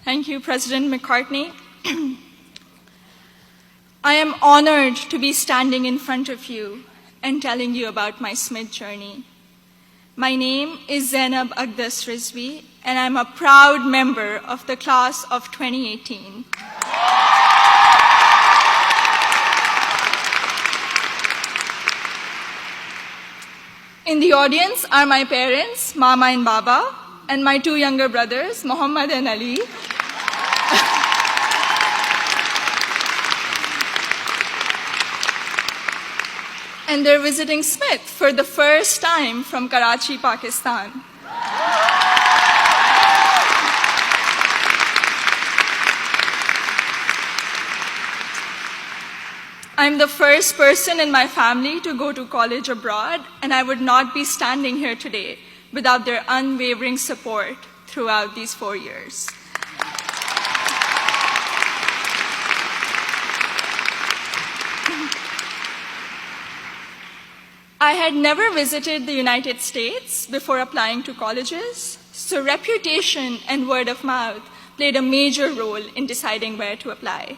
Thank you, President McCartney. I am honored to be standing in front of you and telling you about my Smith journey. My name is Zainab Aqdas Rizvi, and I'm a proud member of the class of 2018. In the audience are my parents, Mama and Baba, and my two younger brothers, Muhammad and Ali. And they're visiting Smith for the first time from Karachi, Pakistan. I'm the first person in my family to go to college abroad, and I would not be standing here today without their unwavering support throughout these 4 years. I had never visited the United States before applying to colleges, so reputation and word of mouth played a major role in deciding where to apply.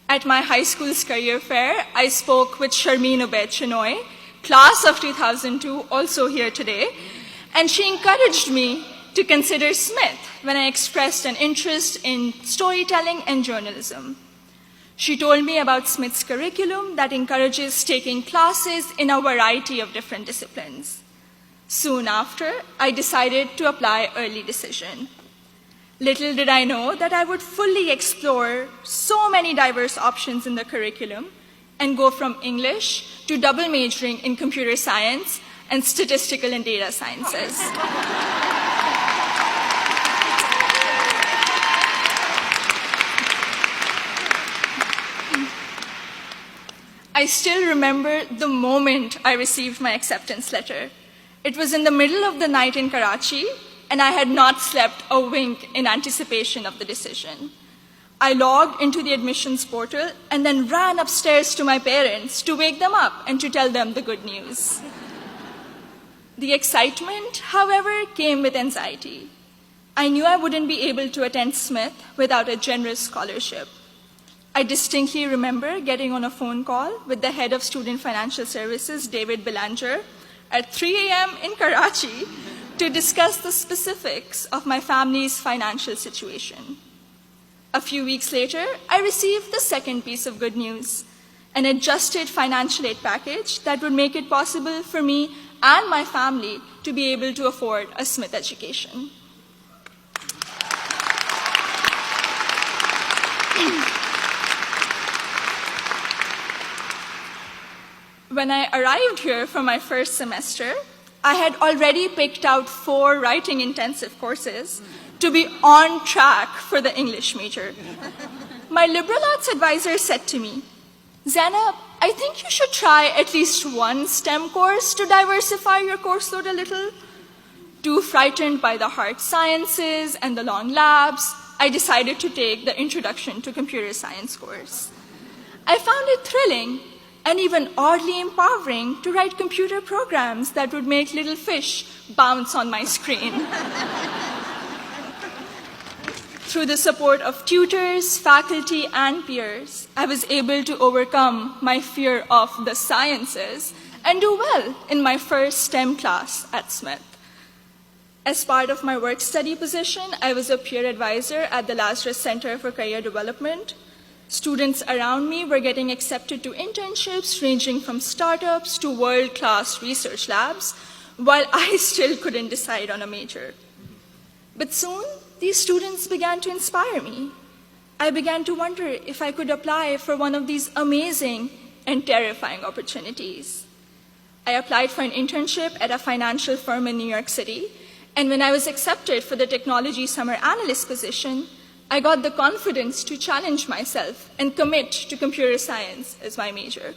At my high school's career fair, I spoke with Sharmeen Ubaid Chinoy, class of 2002, also here today, and she encouraged me to consider Smith when I expressed an interest in storytelling and journalism. She told me about Smith's curriculum that encourages taking classes in a variety of different disciplines. Soon after, I decided to apply early decision. Little did I know that I would fully explore so many diverse options in the curriculum and go from English to double majoring in computer science and statistical and data sciences. I still remember the moment I received my acceptance letter. It was in the middle of the night in Karachi, and I had not slept a wink in anticipation of the decision. I logged into the admissions portal and then ran upstairs to my parents to wake them up and to tell them the good news. The excitement, however, came with anxiety. I knew I wouldn't be able to attend Smith without a generous scholarship. I distinctly remember getting on a phone call with the head of Student Financial Services, David Belanger, at 3 a.m. in Karachi to discuss the specifics of my family's financial situation. A few weeks later, I received the second piece of good news, an adjusted financial aid package that would make it possible for me and my family to be able to afford a Smith education. When I arrived here for my first semester, I had already picked out 4 writing intensive courses to be on track for the English major. My liberal arts advisor said to me, "Zainab, I think you should try at least one STEM course to diversify your course load a little." Too frightened by the hard sciences and the long labs, I decided to take the Introduction to Computer Science course. I found it thrilling and even oddly empowering to write computer programs that would make little fish bounce on my screen. Through the support of tutors, faculty, and peers, I was able to overcome my fear of the sciences and do well in my first STEM class at Smith. As part of my work-study position, I was a peer advisor at the Lazarus Center for Career Development. Students around me were getting accepted to internships ranging from startups to world-class research labs, while I still couldn't decide on a major. But soon, these students began to inspire me. I began to wonder if I could apply for one of these amazing and terrifying opportunities. I applied for an internship at a financial firm in New York City, and when I was accepted for the technology summer analyst position, I got the confidence to challenge myself and commit to computer science as my major.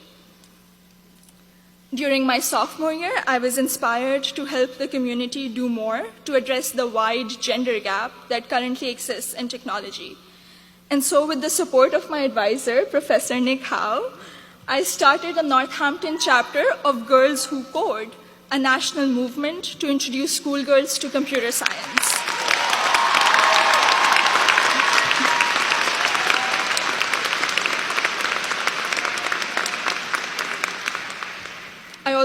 During my sophomore year, I was inspired to help the community do more to address the wide gender gap that currently exists in technology. And so with the support of my advisor, Professor Nick Howe, I started a Northampton chapter of Girls Who Code, a national movement to introduce schoolgirls to computer science.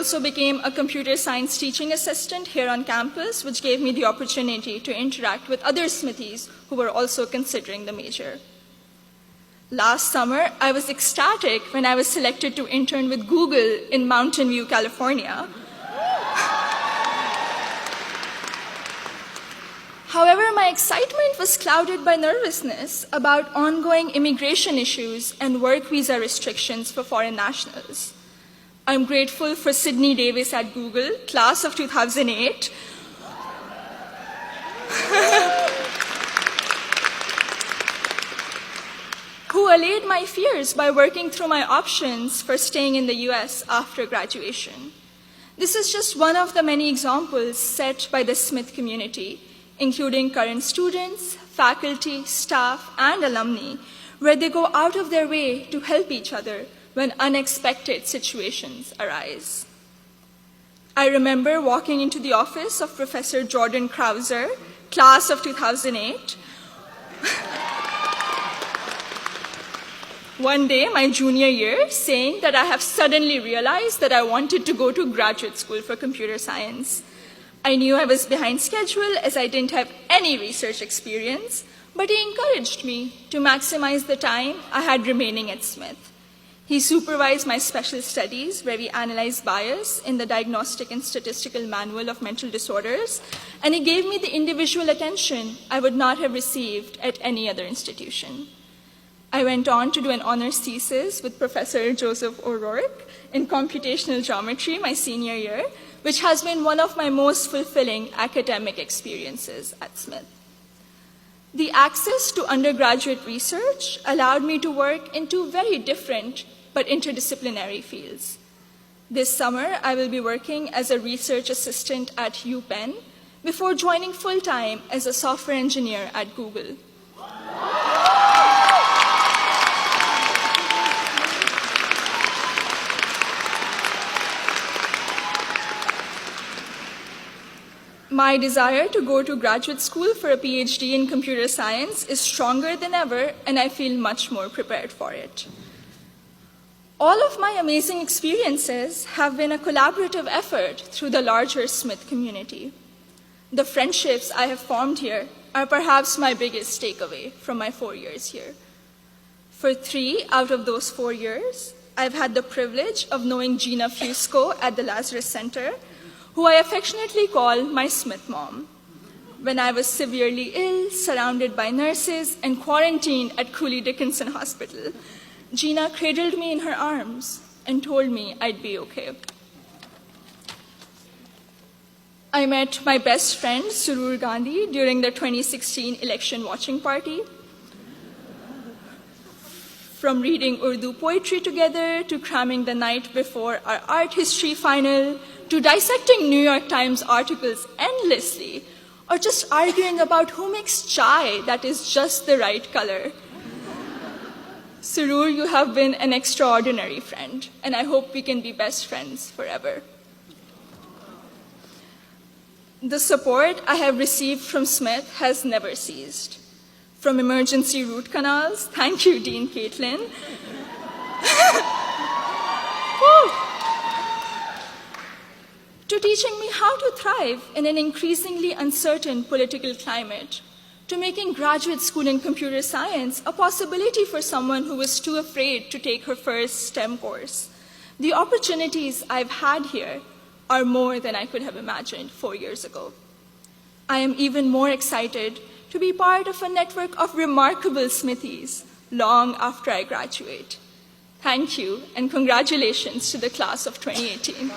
also became a computer science teaching assistant here on campus, which gave me the opportunity to interact with other Smithies who were also considering the major. Last summer, I was ecstatic when I was selected to intern with Google in Mountain View, California. However, my excitement was clouded by nervousness about ongoing immigration issues and work visa restrictions for foreign nationals. I'm grateful for Sydney Davis at Google, class of 2008, who allayed my fears by working through my options for staying in the US after graduation. This is just one of the many examples set by the Smith community, including current students, faculty, staff, and alumni, where they go out of their way to help each other when unexpected situations arise. I remember walking into the office of Professor Jordan Krauser, class of 2008, one day, my junior year, saying that I have suddenly realized that I wanted to go to graduate school for computer science. I knew I was behind schedule as I didn't have any research experience, but he encouraged me to maximize the time I had remaining at Smith. He supervised my special studies, where we analyzed bias in the Diagnostic and Statistical Manual of Mental Disorders, and he gave me the individual attention I would not have received at any other institution. I went on to do an honors thesis with Professor Joseph O'Rourke in computational geometry my senior year, which has been one of my most fulfilling academic experiences at Smith. The access to undergraduate research allowed me to work in two very different but interdisciplinary fields. This summer, I will be working as a research assistant at UPenn before joining full-time as a software engineer at Google. My desire to go to graduate school for a PhD in computer science is stronger than ever, and I feel much more prepared for it. All of my amazing experiences have been a collaborative effort through the larger Smith community. The friendships I have formed here are perhaps my biggest takeaway from my 4 years here. For 3 out of those 4 years, I've had the privilege of knowing Gina Fusco at the Lazarus Center, who I affectionately call my Smith mom. When I was severely ill, surrounded by nurses, and quarantined at Cooley Dickinson Hospital, Gina cradled me in her arms and told me I'd be okay. I met my best friend, Surur Gandhi, during the 2016 election watching party. From reading Urdu poetry together, to cramming the night before our art history final, to dissecting New York Times articles endlessly, or just arguing about who makes chai that is just the right color. Surur, you have been an extraordinary friend, and I hope we can be best friends forever. The support I have received from Smith has never ceased. From emergency root canals, thank you, Dean Caitlin, to teaching me how to thrive in an increasingly uncertain political climate, to making graduate school in computer science a possibility for someone who was too afraid to take her first STEM course. The opportunities I've had here are more than I could have imagined 4 years ago. I am even more excited to be part of a network of remarkable Smithies long after I graduate. Thank you, and congratulations to the class of 2018.